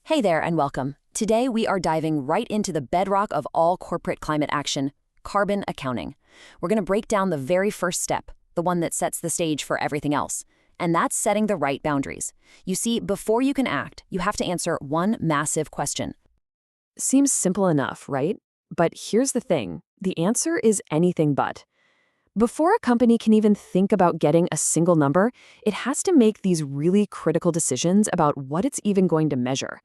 Hey there and welcome. Today we are diving right into the bedrock of all corporate climate action, carbon accounting. We're going to break down the very first step, the one that sets the stage for everything else, and that's setting the right boundaries. You see, before you can act, you have to answer one massive question. Seems simple enough, right? But here's the thing. The answer is anything but. Before a company can even think about getting a single number, it has to make these really critical decisions about what it's even going to measure.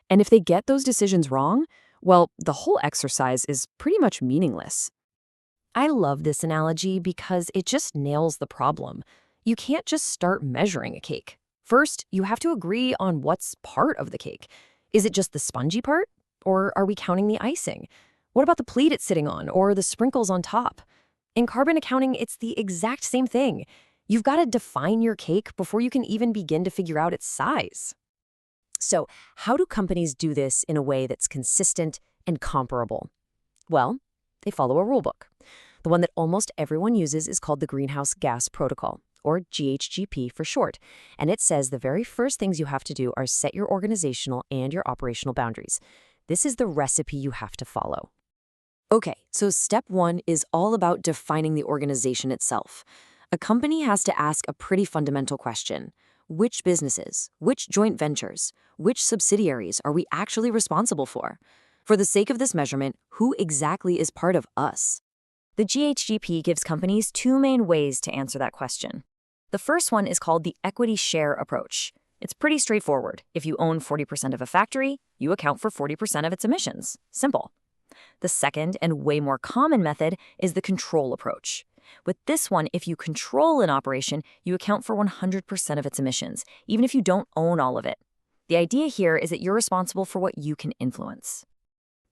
And if they get those decisions wrong, well, the whole exercise is pretty much meaningless. I love this analogy because it just nails the problem. You can't just start measuring a cake. First, you have to agree on what's part of the cake. Is it just the spongy part? Or are we counting the icing? What about the plate it's sitting on or the sprinkles on top? In carbon accounting, it's the exact same thing. You've got to define your cake before you can even begin to figure out its size. So, how do companies do this in a way that's consistent and comparable? Well, they follow a rulebook. The one that almost everyone uses is called the Greenhouse Gas Protocol, or GHGP for short, and it says the very first things you have to do are set your organizational and your operational boundaries. This is the recipe you have to follow. Okay, so step one is all about defining the organization itself. A company has to ask a pretty fundamental question. Which businesses, which joint ventures, which subsidiaries are we actually responsible for? For the sake of this measurement, who exactly is part of us? The GHGP gives companies two main ways to answer that question. The first one is called the equity share approach. It's pretty straightforward. If you own 40% of a factory, you account for 40% of its emissions. Simple. The second and way more common method is the control approach. With this one, if you control an operation, you account for 100% of its emissions, even if you don't own all of it. The idea here is that you're responsible for what you can influence.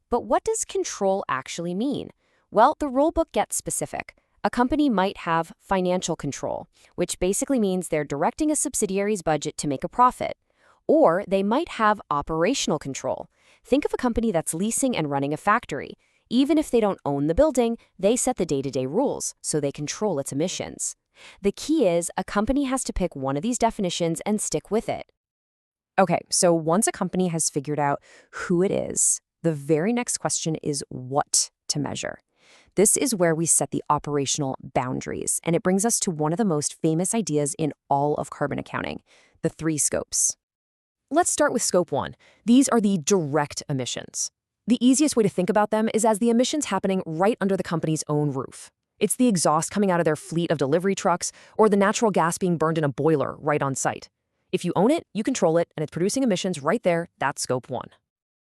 But what does control actually mean? Well, the rulebook gets specific. A company might have financial control, which basically means they're directing a subsidiary's budget to make a profit. Or they might have operational control. Think of a company that's leasing and running a factory. Even if they don't own the building, they set the day-to-day rules, so they control its emissions. The key is a company has to pick one of these definitions and stick with it. Okay, so once a company has figured out who it is, the very next question is what to measure. This is where we set the operational boundaries, and it brings us to one of the most famous ideas in all of carbon accounting, the three scopes. Let's start with scope one. These are the direct emissions. The easiest way to think about them is as the emissions happening right under the company's own roof. It's the exhaust coming out of their fleet of delivery trucks or the natural gas being burned in a boiler right on site. If you own it, you control it, and it's producing emissions right there. That's scope one.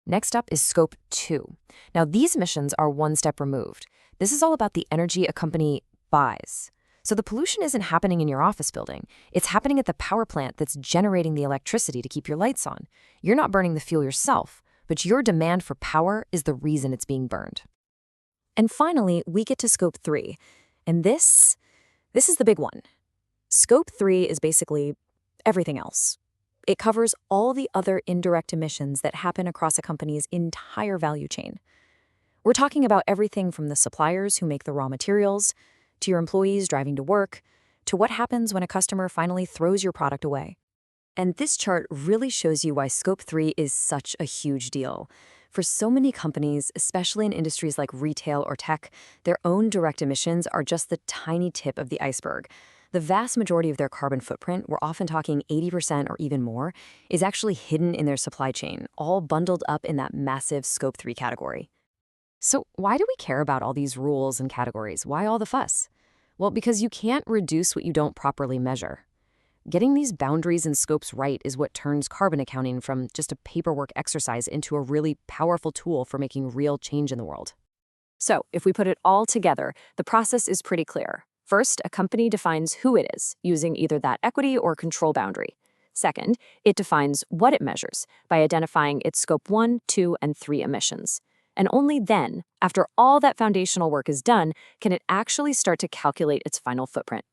Next up is scope two. Now, these emissions are one step removed. This is all about the energy a company buys. So the pollution isn't happening in your office building. It's happening at the power plant that's generating the electricity to keep your lights on. You're not burning the fuel yourself, but your demand for power is the reason it's being burned. And finally, we get to scope three. And this is the big one. Scope three is basically everything else. It covers all the other indirect emissions that happen across a company's entire value chain. We're talking about everything from the suppliers who make the raw materials, to your employees driving to work, to what happens when a customer finally throws your product away. And this chart really shows you why Scope 3 is such a huge deal. For so many companies, especially in industries like retail or tech, their own direct emissions are just the tiny tip of the iceberg. The vast majority of their carbon footprint, we're often talking 80% or even more, is actually hidden in their supply chain, all bundled up in that massive Scope 3 category. So why do we care about all these rules and categories? Why all the fuss? Well, because you can't reduce what you don't properly measure. Getting these boundaries and scopes right is what turns carbon accounting from just a paperwork exercise into a really powerful tool for making real change in the world. So, if we put it all together, the process is pretty clear. First, a company defines who it is, using either that equity or control boundary. Second, it defines what it measures by identifying its scope 1, 2, and 3 emissions. And only then, after all that foundational work is done, can it actually start to calculate its final footprint.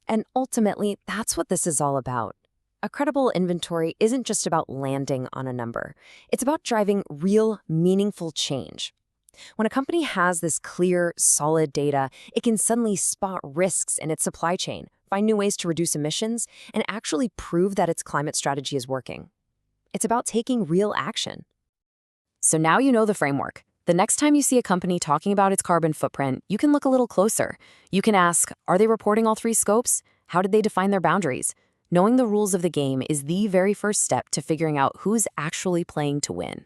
And ultimately, that's what this is all about. A credible inventory isn't just about landing on a number. It's about driving real, meaningful change. When a company has this clear, solid data, it can suddenly spot risks in its supply chain, find new ways to reduce emissions, and actually prove that its climate strategy is working. It's about taking real action. So now you know the framework. The next time you see a company talking about its carbon footprint, you can look a little closer. You can ask, are they reporting all 3 scopes? How did they define their boundaries? Knowing the rules of the game is the very first step to figuring out who's actually playing to win.